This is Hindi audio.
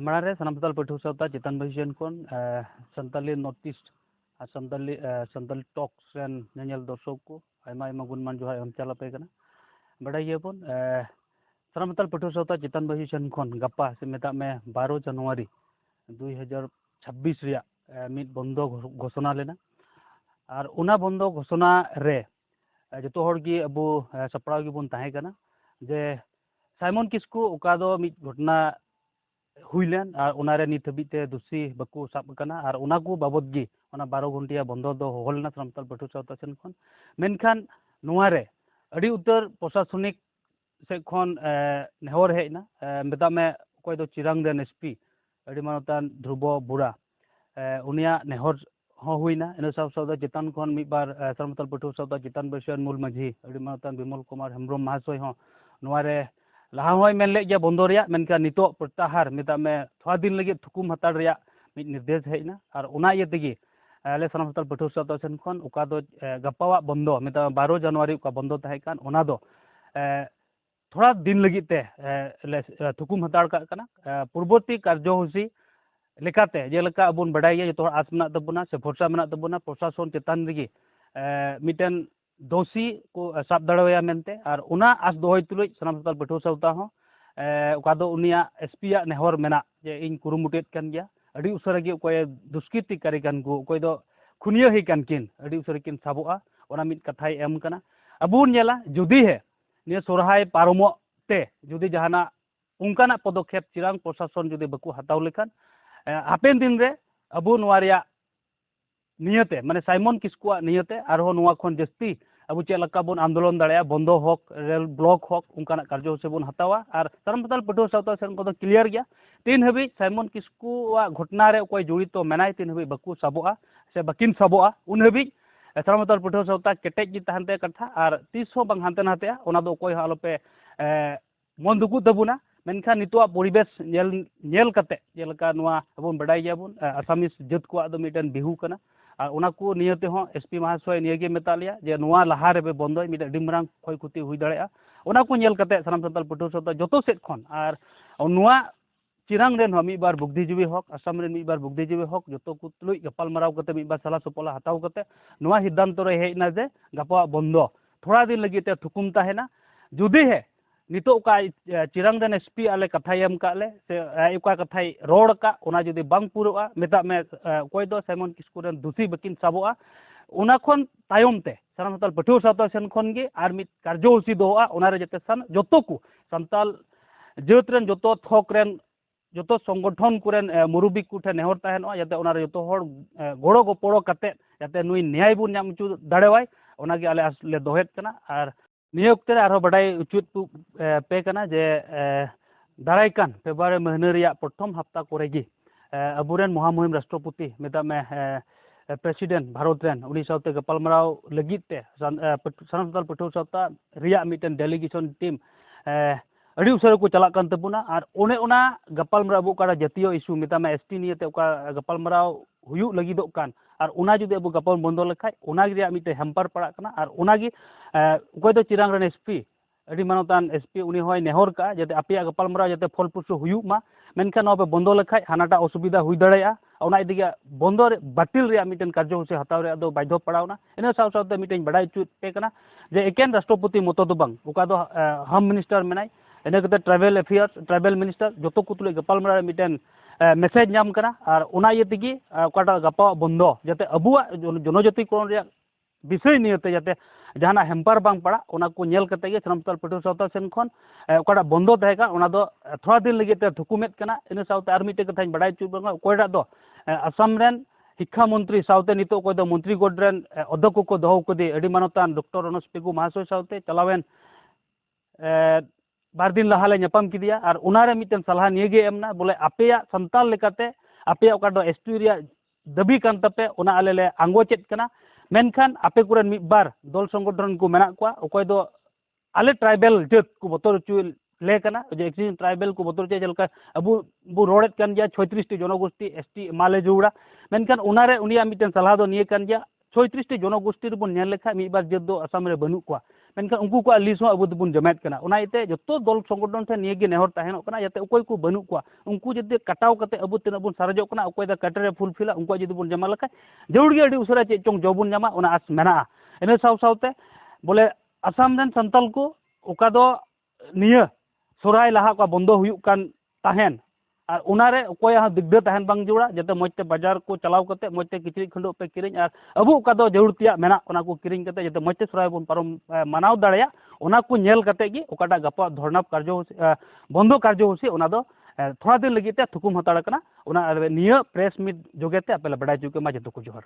ᱢᱟᱲᱟᱝ ᱨᱮ ᱥᱟᱱᱟᱢ ᱥᱟᱱᱛᱟᱲ ᱯᱟᱹᱴᱷᱩᱣᱟᱹ ᱥᱟᱶᱛᱟ ᱪᱮᱛᱟᱱ ᱵᱟᱹᱦᱤ ᱥᱮᱱ ᱠᱷᱚᱱ ᱥᱟᱱᱛᱟᱞᱤ ᱱᱚᱨᱛᱷ ᱤᱥᱴ ᱟᱨ ᱥᱟᱱᱛᱟᱞᱤ ᱴᱚᱠᱥ ᱨᱮᱱ ᱧᱮᱧᱮᱞ ᱫᱚᱨशᱚᱠ ᱠᱚ ᱟᱭᱢᱟ ᱟᱭᱢᱟ ᱜᱩᱱᱢᱟᱱ ᱡᱚᱦᱟᱨ ᱮᱢ ᱪᱟᱞ ᱟᱯᱮ ᱠᱟᱱᱟ। ᱵᱟᱰᱟᱭ ᱜᱮᱭᱟᱵᱚᱱ ᱥᱟᱱᱟᱢ ᱥᱟᱱᱛᱟᱲ ᱯᱟᱹᱴᱷᱩᱣᱟᱹ ᱥᱟᱶᱛᱟ ᱪᱮᱛᱟᱱ ᱵᱟᱹᱦᱤ ᱥᱮᱱ ᱠᱷᱚᱱ ᱜᱟᱯᱟ ᱥᱮ ᱢᱮᱛᱟᱜ ᱢᱮ 12 ᱡᱟᱱᱩᱣᱟᱨᱤ 2026 ᱨᱮᱭᱟᱜ ᱢᱤᱫ ᱵᱚᱱᱫᱚ ᱜᱷᱳषণᱟ ᱞᱮᱱᱟ। ᱟᱨ ᱚᱱᱟ ᱵᱚᱱᱫᱚ ᱜᱷᱳषণᱟ ᱨᱮ ᱡᱚᱛᱚ ᱦᱚᱲ ᱜᱮ ᱟᱵᱚ ᱥᱟᱯᱲᱟᱣ ᱜᱮᱵᱚᱱ ᱛᱟᱦᱮᱸ ᱠᱟᱱᱟ ᱡᱮ साइमन किस्कू ओका दो मिद घटना हुईलेन और उनारे नित हबीते दोषी बाकू साब कना और उना को बाबद गी उना 12 घंटिया बंद दो होलना सानताल पाठ्य सावता सेन खन मेनखान नुआरे अड़ी उतर प्रशासनिक से खन नेहर हेजना मेता में कोई दो चिरांग देन एसपी अड़ी मानतान ध्रुव बुरा उनिया नेहर हो हुईना इन साव सावदा चितान खन मिद बार सानताल पाठ्य सावता चितान बसेन मूल माझी अड़ी मानतान विमल कुमार हेम्ब्रम महाशय हो नुआरे लहा होय मेन ले गया बंदो रिया मेनका नितो प्रत्याहार मेता में थोड़ा दिन लगे थुकुम हताड़ रिया मिद निर्देश हेजना और उना ये तेगी आले सानाम सानताल पाठ्य सावता सेन खन ओका दो गपावा बंदो मेता 12 जनवरी ओका बंदो ताहे कान ओना दो थोड़ा दिन लगी ते थुकुम हताड़ का कना पूर्ववर्ती कार्यसूची लेकाते जेलका अबुन बडाय गया जतो आस मेना तबुना से भरसा मेना तबुना प्रशासन चेतान रगी मिटेन दोषी को साब दाड़ाया मेनते और उना आस दोहय तुलुज सानाम सानताल पाठ्य सावता हो ओका दो उनिया एसपी या नेहर मेना जे इन कुरुमुटेत कान गया अड़ी उसरा गे कोय दुष्कृति कारी कान को कोय दो खुनिया हे कान किन अड़ी उसरा किन साबोआ ओना मिद कथाय एम कना अबुन नेला जुदी है ने सोरहाय पारमो ते जुदी जहाना उनकाना पदक्षेप चिरांग प्रशासन जुदी बाकू हताव लेखान हापेन दिन रे अबु नुआरिया नियते माने साइमन किस्कुआ नियते आरो नुआ खन जस्ती अब चेलका बन आंदोलन दाड़िया बंदो हक रेल ब्लॉक हक उनकाना कार्यसूची बन हतावा और सानाम सानताल पाठ्य सावता सेन को क्लियर गया तीन हबी साइमन किस्कुआ घटना रे कोई जुड़ित मेनाय तीन हबी बाकू साबोआ से बाकिन साबोआ उन हबी सानाम सानताल पाठ्य सावता केटेज जी तहनते कथा और तीस हो बांग हानते नाते ओना दो कोई आलोपे मन दुकु तबुना मेनखान नितोआ परिवेश नेल कते जेलका नुआ अबन बडाय गयाबन आसामिस जात को दो मिटन बिहू कना और उना को नियते हो एसपी महाशय नियगे मेता लिया जे नुआ लहा रे बे बंदो मिट अडी मरांग खय खुती हुई दाड़ेया उना को नेल कते सानाम सानताल पाठ्य सावता जतो सेट खन और नुआ चिरांग रेन हो मी बार बुद्धिजीवी हक आसाम रेन मी बार बुद्धिजीवी हक जतो को तुलुय गपाल माराव कते मी बार सला सपला हताव कते नुआ सिद्धांत रे हेजना जे गपा बंदो थोड़ा दिन लगी ते थुकुम ताहेना जुदी है नितो का चिरांग देन एसपी आले कथा एम काले से ओका कथाय रोड का ओना जुदी बांग पुरोआ मेता में कोई दो साइमन किस्कू रेन दोषी बकिन साबोआ ओना खन तायम ते सानाम सानताल पाठ्य सावता सेन खन गे आर मित कार्यसूची दोआ ओना रे जते सान जतो को सानताल जात रेन जतो थक रेन जतो संगठन कुरेन मुरुबी कुठे नेहर ताहेनो जाते ओना रे जतो हर गोड़ो गोपड़ो कते जाते नुई न्याय बुन नाम चु दाड़ेवाय ओना गे आले आसले दोहेत कना आर नियोक्ते आरो बडाय उचित पे कना जे दारायकान फेब्रुआरी महीना रिया प्रथम हफ्ता कोरेगी अबुरेन महामहिम राष्ट्रपति मेता में प्रेसिडेंट भारत रेन उनी सावते गपालमाराव लगिते सानाम सानताल पाठ्य सावता रिया मिटन डेलीगेशन टीम अड़ी उसरे को चला कान तबुना और ओने ओना गपालमाराव अबु काड़ा जातीय इशू मेता में एसटी नियते ओका गपालमाराव हुयु लगिदो कान और ओना जुदि अबु गपाल बंदो लेखाय ओना गे मिटे हेम्पर पड़ा कना और ओना गे कोई दो चिरांग रेन एसपी अड़ी मानतान एसपी उनी होय नेहर का जाते आपिया गपालमाराव जाते फलप्रसू हुयु मा मेनखान नोबे बंदो लेखाय हानाटा असुविधा हुई दाड़ेया ओना इदिगे बंदो बातिल रिया मिटन कार्यसूची हताव रे दो बाध्य पड़ावना इन साव सावते मिटन बडाय चुत पे कना जे एकेन राष्ट्रपति मतो दो बांग ओका दो होम मिनिस्टर मेनाय इन कते ट्राइबल अफेयर्स ट्राइबल मिनिस्टर जतो को तुले गपालमाराव मिटन मेसेज नाम कना और ओना ये तेगी ओकाटा गपा बंदो जाते अबुआ जनजातिकरण रिया विषय नियते जाते जहाना हेम्पर बांग पड़ा ओना को नेल कते गे सानाम सानताल पाठ्य सावता सेन खन ओकाटा बंदो ताहे का ओना दो थोड़ा दिन लगे ते थुकुमेत कना इन सावते आर मिटे कथाñ बडाय चु बांगा कोयडा दो आसाम रेन शिक्षा मंत्री सावते नितो कोय दो मंत्री गड रेन अध्यक्ष को दोहो कदे अडी मानतान डॉक्टर रनस पेगु महाशय सावते चलावेन बार दिन लहाले ᱧᱟᱯᱟᱢ किदिया और उनारे मिटन सलाह नियगे एमना बोले आपेया संताल लेकाते आपेया ओका दो एसटी रिया दाबी कान तपे ओना आलेले आंगोचेत कना मेनखान आपे कुरेन मिद बार दल संगठन को मेना कोआ ओकय दो आले ट्राइबल जात को बतर चु ले कना जे एक्सिन ट्राइबल को बतर चे जलका अबु बु रोडेत कान गया 36 टी जनगोष्ठी एसटी माले जुड़ा मेनखान उनारे उनिया मिटन सलाह दो निये कान गया 36 टी जनगोष्ठी रे बन नेल लेखा मिद बार जात दो आसाम रे बनु कोआ मेनखान उनको को लिस्ट अब दोबन जमायत कना ओना इते जतो दल संगठन से निये गे नेहर ताहेनोग कना जाते अकोय को बनू को उनको जदि कटाव कते अब तिना बन सारजो कना अकोय दा कटरे फुलफिला उनको जदि बन जमा लका जरूर गे अडी उसरा चे चोंग जबुन जमा ओना आस मेना इन साव सावते बोले आसाम रन संताल को ओका दो निये सोराय लाहा को बंदो हुयुक कान ताहेन और उनारे अकोय हा दिग्ध ताहेन बांग जोड़ा जाते मजते बाजार को चलाव कते मजते किचरी खंडो पे किरिंग और अबु ओका दो जरूर तिया मेना ओना को किरिंग कते जाते मजते सोराय बन पारम मानाव दाड़या ओना को नेल कते गी ओकाटा गपा धरना कार्यसूची बंदो कार्यसूची ओना दो थोड़ा दिन लगी ते थुकुम हताड़ कना ओना निये प्रेस मीट जोगेते अपे बड़ाय चुके मा जतो को जोहर।